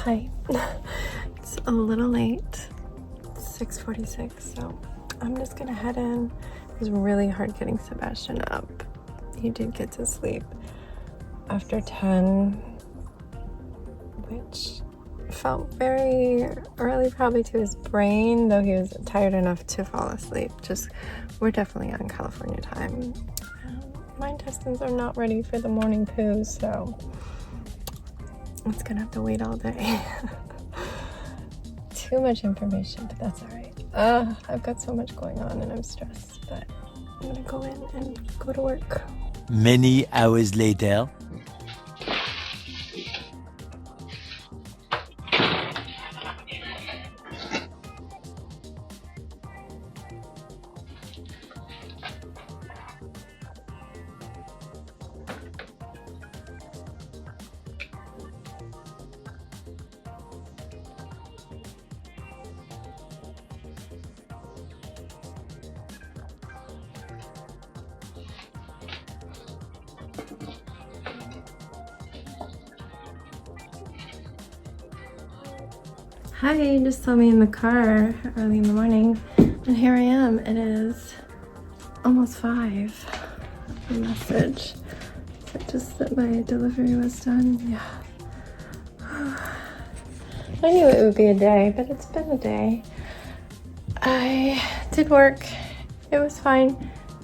Hi. It's a little late. It's 6:46, so I'm just gonna head in. It was really hard getting Sebastian up. He did get to sleep after 10, which felt very early probably to his brain, though he was tired enough to fall asleep. We're definitely on California time. My intestines are not ready for the morning poo, so it's gonna have to wait all day. Too much information, but that's all right. I've got so much going on and I'm stressed, but I'm gonna go in and go to work. Many hours later. Hi, you just saw me in the car early in the morning, and here I am. It is almost 5. A message. Just that my delivery was done. Yeah. I knew it would be a day, but it's been a day. I did work. It was fine.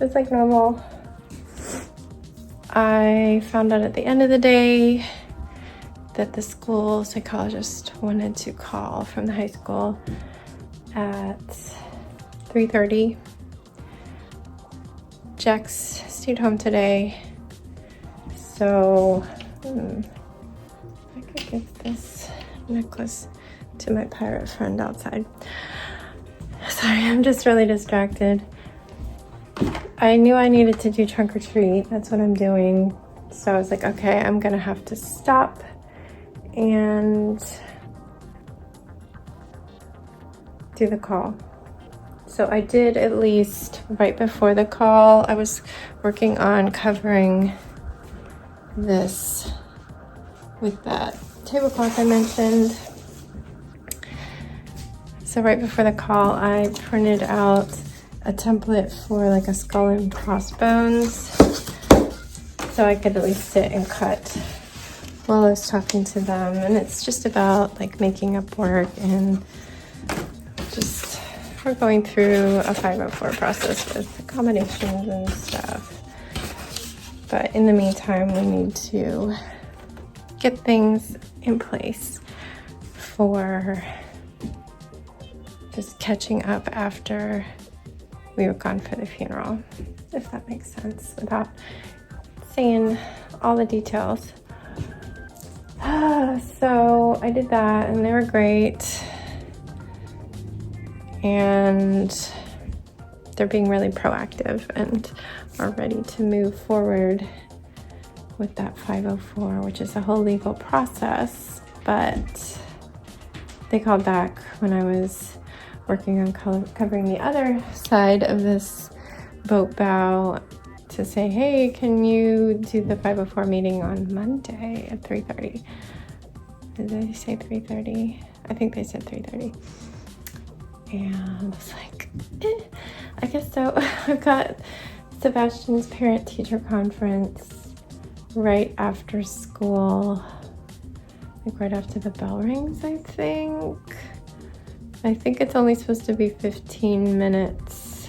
It was like normal. I found out at the end of the day that the school psychologist wanted to call from the high school at 3:30. Jax stayed home today, so I could give this necklace to my pirate friend outside. Sorry, I'm just really distracted. I knew I needed to do trunk or treat. That's what I'm doing. So I was like, okay, I'm gonna have to stop and do the call. So I did, at least right before the call. I was working on covering this with that tablecloth I mentioned. So right before the call, I printed out a template for like a skull and crossbones, so I could at least sit and cut while I was talking to them. And it's just about like making up work, and just we're going through a 504 process with accommodations and stuff. But in the meantime, we need to get things in place for just catching up after we were gone for the funeral, if that makes sense, without saying all the details. So I did that, and they were great, and they're being really proactive and are ready to move forward with that 504, which is a whole legal process. But they called back when I was working on covering the other side of this boat bow to say, hey, can you do the 504 meeting on Monday at 3:30? Did they say 3:30? I think they said 3:30. And I was like, I guess so. I've got Sebastian's parent-teacher conference right after school, like right after the bell rings, I think. I think it's only supposed to be 15 minutes,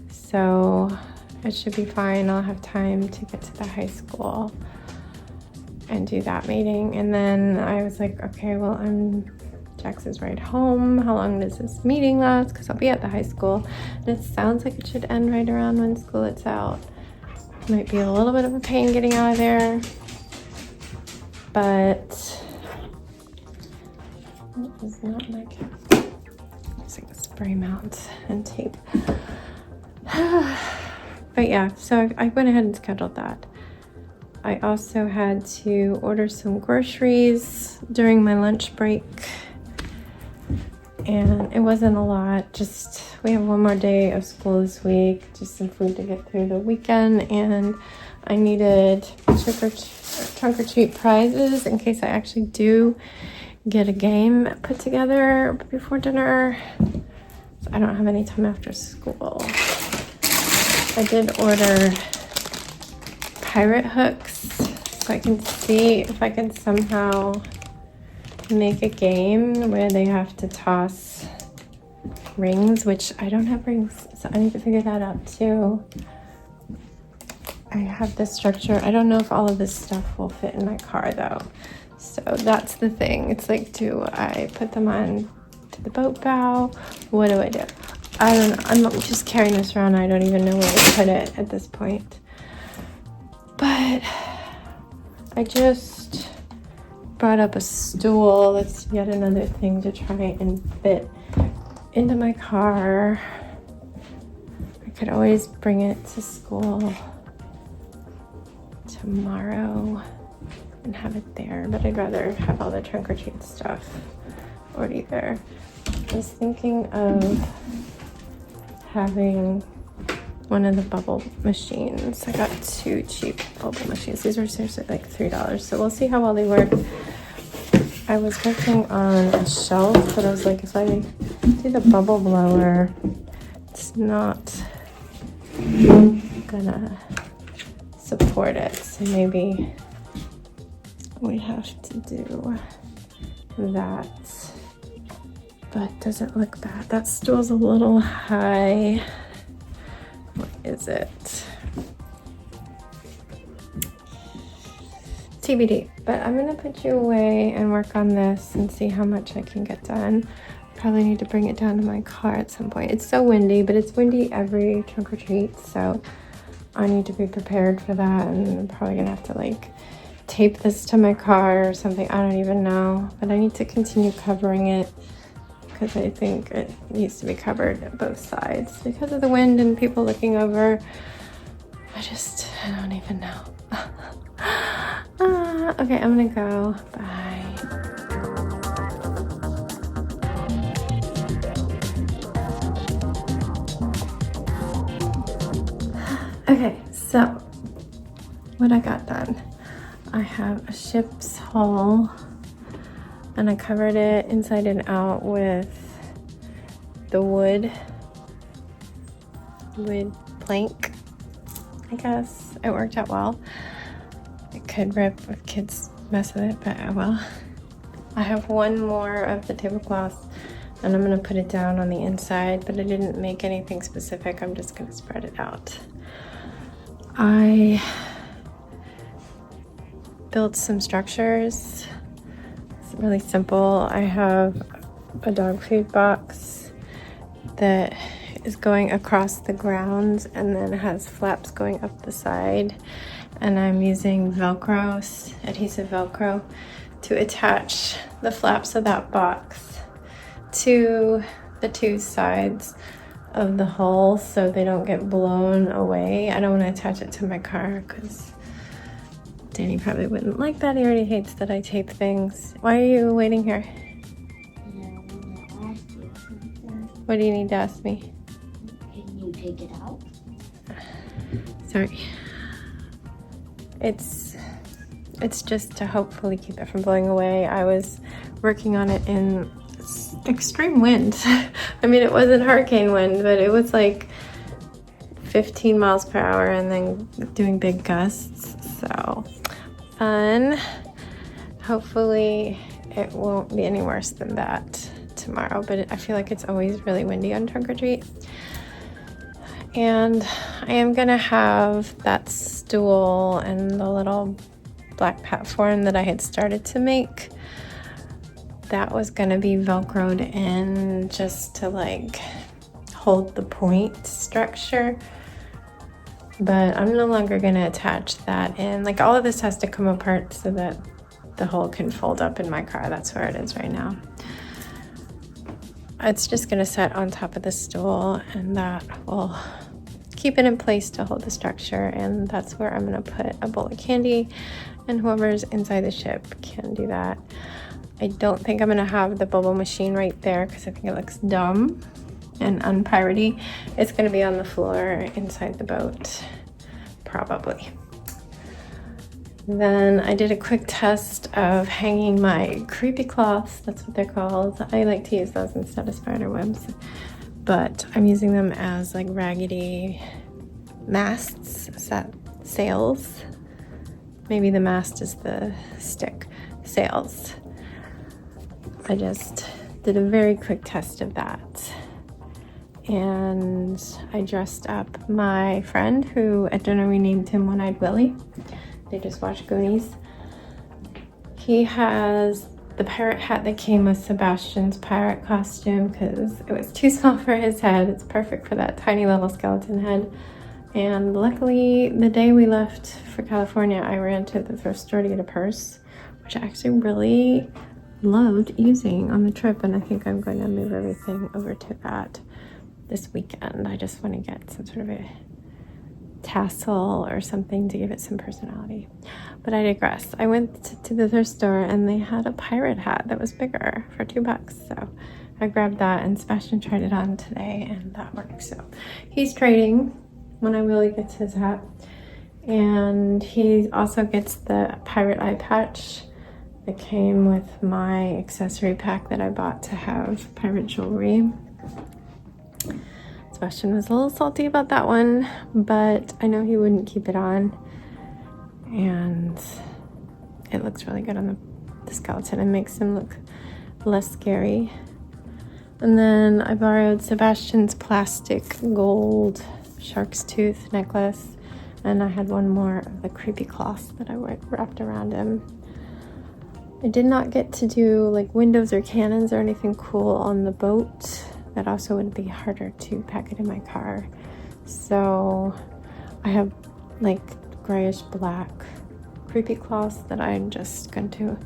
so it should be fine. I'll have time to get to the high school and do that meeting. And then I was like, okay, well, Jax is right home. How long does this meeting last? Because I'll be at the high school. And it sounds like it should end right around when school lets out. Might be a little bit of a pain getting out of there, but it is not my cap. Using a spray mount and tape. But yeah, so I went ahead and scheduled that. I also had to order some groceries during my lunch break, and it wasn't a lot. Just, we have one more day of school this week, just some food to get through the weekend, and I needed trunk or treat prizes in case I actually do get a game put together before dinner. So I don't have any time after school. I did order pirate hooks so I can see if I can somehow make a game where they have to toss rings, which I don't have rings, so I need to figure that out too. I have this structure. I don't know if all of this stuff will fit in my car though. So that's the thing. It's like, do I put them on to the boat bow? What do I do? I don't know. I'm just carrying this around. I don't even know where to put it at this point. But I just brought up a stool. That's yet another thing to try and fit into my car. I could always bring it to school tomorrow and have it there, but I'd rather have all the trunk or treat stuff already there. I was thinking of having one of the bubble machines. I got 2 cheap bubble machines. These were seriously like $3, so we'll see how well they work. I was working on a shelf, but I was like, if I do the bubble blower, it's not gonna support it, so maybe we have to do that. But doesn't look bad. That stool's a little high. What is it? TBD. But I'm gonna put you away and work on this and see how much I can get done. Probably need to bring it down to my car at some point. It's so windy, but it's windy every trunk or treat, so I need to be prepared for that, and I'm probably gonna have to like tape this to my car or something. I don't even know, but I need to continue covering it because I think it needs to be covered at both sides because of the wind and people looking over. I don't even know. Okay, I'm gonna go. Bye. Okay, so what I got done. I have a ship's hull and I covered it inside and out with the wood plank, I guess. It worked out well. It could rip if kids mess with it, but I will. I have one more of the tablecloth and I'm gonna put it down on the inside, but I didn't make anything specific. I'm just gonna spread it out. I built some structures. It's really simple. I have a dog food box that is going across the grounds and then has flaps going up the side. And I'm using Velcro, adhesive Velcro, to attach the flaps of that box to the 2 sides of the hull so they don't get blown away. I don't want to attach it to my car because Danny probably wouldn't like that. He already hates that I tape things. Why are you waiting here? What do you need to ask me? Can you take it out? Sorry. It's just to hopefully keep it from blowing away. I was working on it in extreme wind. I mean, it wasn't hurricane wind, but it was like 15 miles per hour and then doing big gusts. So fun. Hopefully it won't be any worse than that tomorrow, but I feel like it's always really windy on trunk or treat. And I am gonna have that stool and the little black platform that I had started to make. That was gonna be Velcroed in just to like hold the point structure. But I'm no longer gonna attach that in. Like all of this has to come apart so that the hole can fold up in my car. That's where it is right now. It's just gonna sit on top of the stool and that will keep it in place to hold the structure, and that's where I'm gonna put a bowl of candy, and whoever's inside the ship can do that. I don't think I'm gonna have the bubble machine right there because I think it looks dumb and unpiratey. It's gonna be on the floor inside the boat, probably. Then I did a quick test of hanging my creepy cloths, that's what they're called. I like to use those instead of spider webs, but I'm using them as like raggedy masts. Is that sails? Maybe the mast is the stick. Sails. I just did a very quick test of that. And I dressed up my friend, who at dinner we named him One-Eyed Willie. They just watched Goonies. He has the pirate hat that came with Sebastian's pirate costume because it was too small for his head. It's perfect for that tiny little skeleton head. And luckily, the day we left for California, I ran to the thrift store to get a purse, which I actually really loved using on the trip. And I think I'm going to move everything over to that this weekend. I just want to get some sort of a tassel or something to give it some personality. But I digress. I went to the thrift store and they had a pirate hat that was bigger for $2. So I grabbed that and Sebastian tried it on today and that worked. So he's trading when I really gets his hat. And he also gets the pirate eye patch that came with my accessory pack that I bought to have pirate jewelry. Sebastian was a little salty about that one, but I know he wouldn't keep it on. And it looks really good on the skeleton. It makes him look less scary. And then I borrowed Sebastian's plastic gold shark's tooth necklace. And I had one more of the creepy cloth that I wrapped around him. I did not get to do like windows or cannons or anything cool on the boat. That also would be harder to pack it in my car. So I have like grayish black creepy cloths that I'm just going to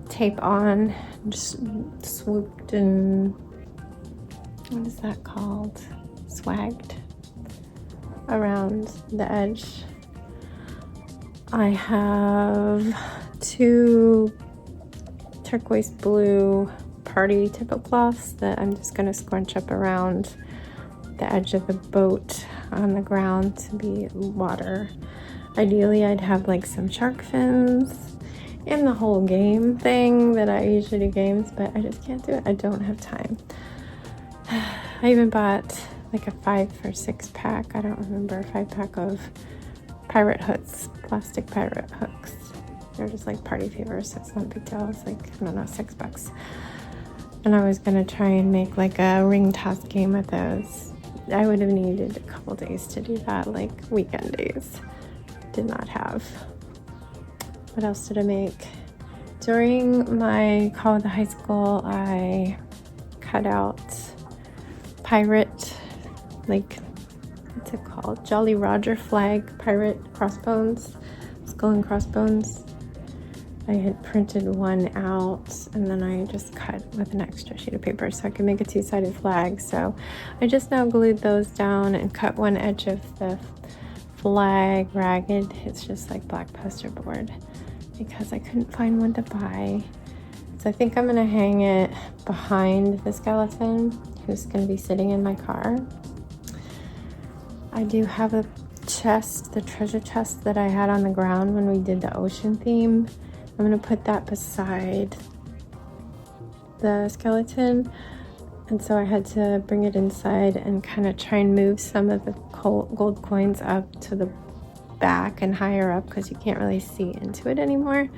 tape on. Just swooped and, what is that called? Swagged around the edge. I have 2 turquoise blue party tablecloths that I'm just going to scrunch up around the edge of the boat on the ground to be water. Ideally, I'd have like some shark fins and the whole game thing that I usually do games, but I just can't do it. I don't have time. I even bought like a 5 for 6 pack. I don't remember, a 5-pack of pirate hooks, plastic pirate hooks. They're just like party favors, so it's not a big deal. It's like, I don't know, $6. And I was gonna try and make like a ring toss game with those. I would have needed a couple days to do that, like weekend days. Did not have. What else did I make? During my call with the high school, I cut out pirate, like, what's it called? Jolly Roger flag pirate crossbones, skull and crossbones. I had printed one out and then I just cut with an extra sheet of paper so I could make a 2-sided flag. So I just now glued those down and cut one edge of the flag ragged. It's just like black poster board because I couldn't find one to buy. So I think I'm gonna hang it behind the skeleton who's gonna be sitting in my car. I do have a chest, the treasure chest that I had on the ground when we did the ocean theme. I'm gonna put that beside the skeleton, and so I had to bring it inside and kind of try and move some of the gold coins up to the back and higher up because you can't really see into it anymore.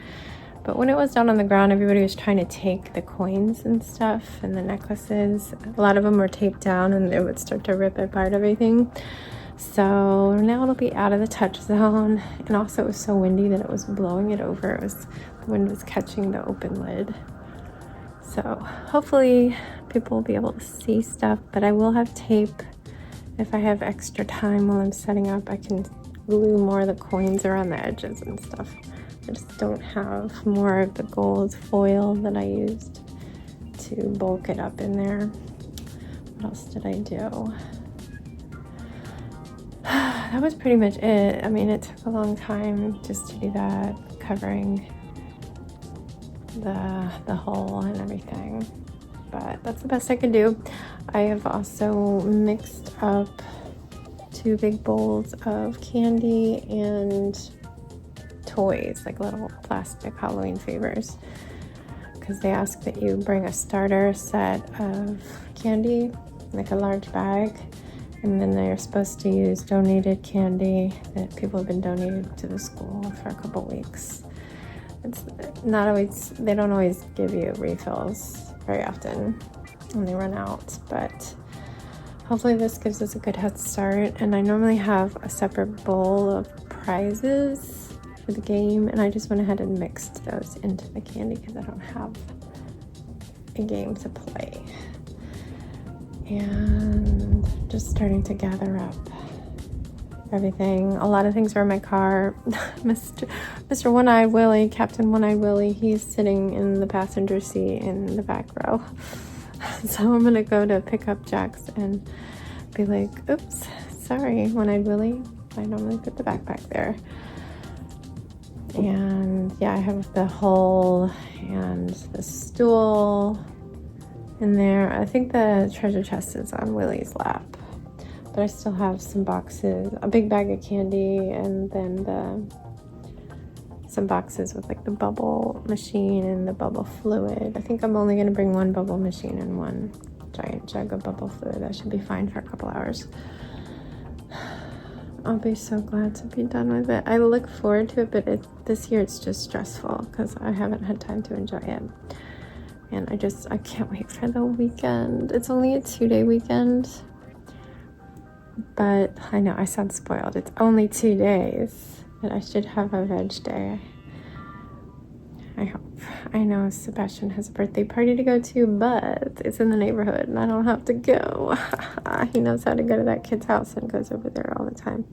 But when it was down on the ground, everybody was trying to take the coins and stuff and the necklaces. A lot of them were taped down and it would start to rip apart everything. So now it'll be out of the touch zone. And also it was so windy that it was blowing it over. The wind was catching the open lid. So hopefully people will be able to see stuff, but I will have tape. If I have extra time while I'm setting up, I can glue more of the coins around the edges and stuff. I just don't have more of the gold foil that I used to bulk it up in there. What else did I do? That was pretty much it. I mean, it took a long time just to do that, covering the hole and everything. But that's the best I could do. I have also mixed up 2 big bowls of candy and toys, like little plastic Halloween favors, because they ask that you bring a starter set of candy, like a large bag, and then they're supposed to use donated candy that people have been donating to the school for a couple weeks. It's not always, they don't always give you refills very often when they run out, but hopefully this gives us a good head start. And I normally have a separate bowl of prizes for the game, and I just went ahead and mixed those into the candy because I don't have a game to play. And just starting to gather up everything. A lot of things are in my car. Mr. One-Eyed Willie, Captain One-Eyed Willie, he's sitting in the passenger seat in the back row. So I'm gonna go to pick up Jax and be like, oops, sorry, One-Eyed Willie. I normally put the backpack there. And yeah, I have the hole and the stool in there. I think the treasure chest is on Willie's lap, but I still have some boxes, a big bag of candy, and then some boxes with like the bubble machine and the bubble fluid. I think I'm only going to bring one bubble machine and one giant jug of bubble fluid. That should be fine for a couple hours. I'll be so glad to be done with it. I look forward to it, but this year it's just stressful because I haven't had time to enjoy it. And I can't wait for the weekend. It's only a 2-day weekend, but I know I sound spoiled. It's only 2 days, but I should have a veg day. I hope. I know Sebastian has a birthday party to go to, but it's in the neighborhood and I don't have to go. He knows how to go to that kid's house and goes over there all the time,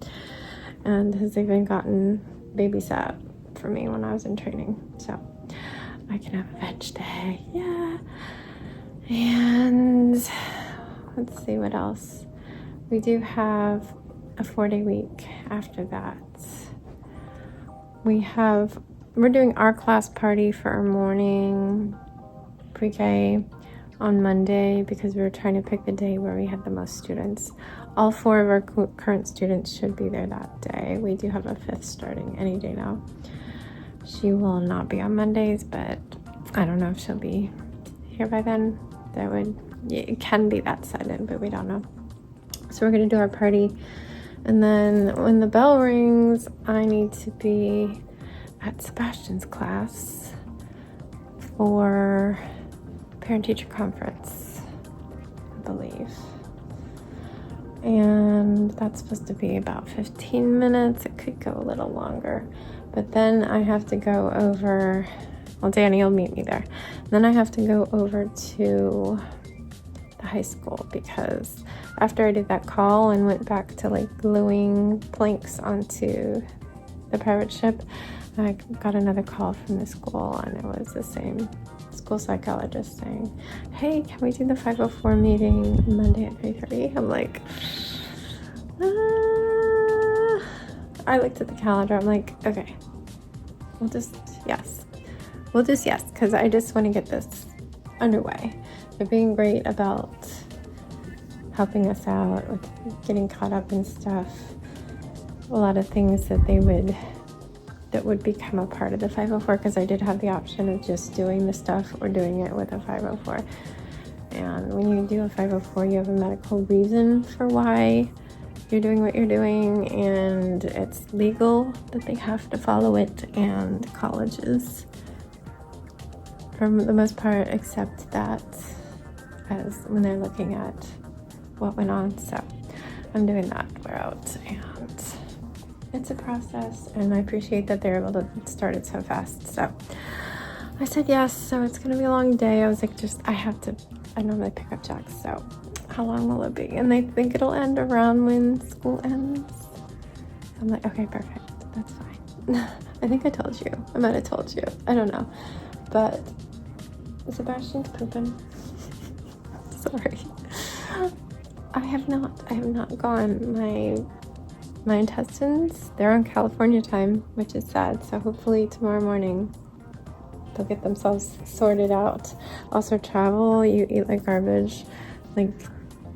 and has even gotten babysat for me when I was in training. So I can have a veg day, yeah. And let's see what else. We do have a 4-day week after that. We're doing our class party for our morning pre-K on Monday because we were trying to pick the day where we had the most students. All 4 of our current students should be there that day. We do have a 5th starting any day now. She will not be on Mondays, but I don't know if she'll be here by then. It can be that sudden, but we don't know. So we're going to do our party. And then when the bell rings, I need to be at Sebastian's class for parent-teacher conference, I believe. And that's supposed to be about 15 minutes. It could go a little longer. But then I have to go over, well, Danny will meet me there. Then I have to go over to the high school because after I did that call and went back to like gluing planks onto the pirate ship, I got another call from the school, and it was the same school psychologist saying, hey, can we do the 504 meeting Monday at 3:30? I'm like, I looked at the calendar. I'm like, okay, we'll just yes, because I just want to get this underway. They're being great about helping us out with getting caught up in stuff. A lot of things that would become a part of the 504, because I did have the option of just doing the stuff or doing it with a 504. And when you do a 504, you have a medical reason for why you're doing what you're doing, and it's legal that they have to follow it, and colleges, for the most part, accept that as when they're looking at what went on. So I'm doing that route, and it's a process, and I appreciate that they're able to start it so fast. So I said yes. So it's gonna be a long day. I was like, I normally pick up Jax, so how long will it be? And they think it'll end around when school ends. I'm like, okay, perfect, that's fine. I think I told you. I might have told you. I don't know. But Sebastian's pooping. Sorry. I have not gone. My intestines, they're on California time, which is sad. So hopefully tomorrow morning they'll get themselves sorted out. Also, travel, you eat like garbage. Like,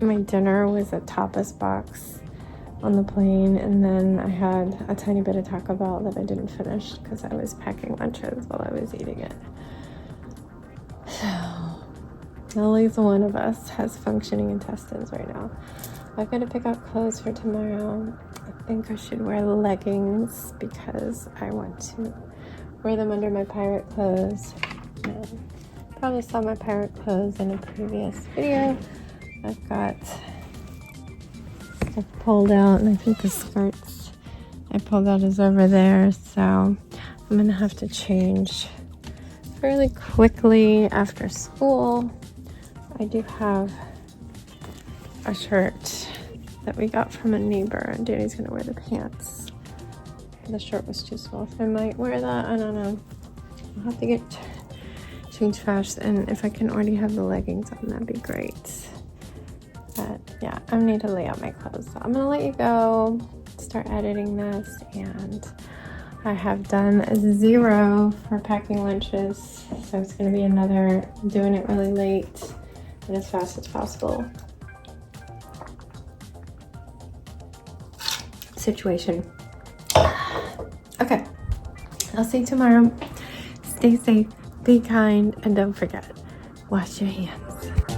my dinner was a tapas box on the plane, and then I had a tiny bit of Taco Bell that I didn't finish because I was packing lunches while I was eating it. So at least one of us has functioning intestines right now. I've got to pick out clothes for tomorrow. I think I should wear leggings because I want to wear them under my pirate clothes. Probably saw my pirate clothes in a previous video. I've got stuff pulled out, and I think the skirts I pulled out is over there, so I'm gonna have to change fairly quickly after school. I do have a shirt that we got from a neighbor, and Danny's gonna wear the pants. The shirt was too small, so I might wear that. I don't know. I'll have to get changed fast, and if I can already have the leggings on, that'd be great. But yeah, I need to lay out my clothes. So I'm gonna let you go, start editing this, and I have done 0 for packing lunches, so it's gonna be another doing it really late and as fast as possible situation. Okay, I'll see you tomorrow. Stay safe, be kind, and don't forget, wash your hands.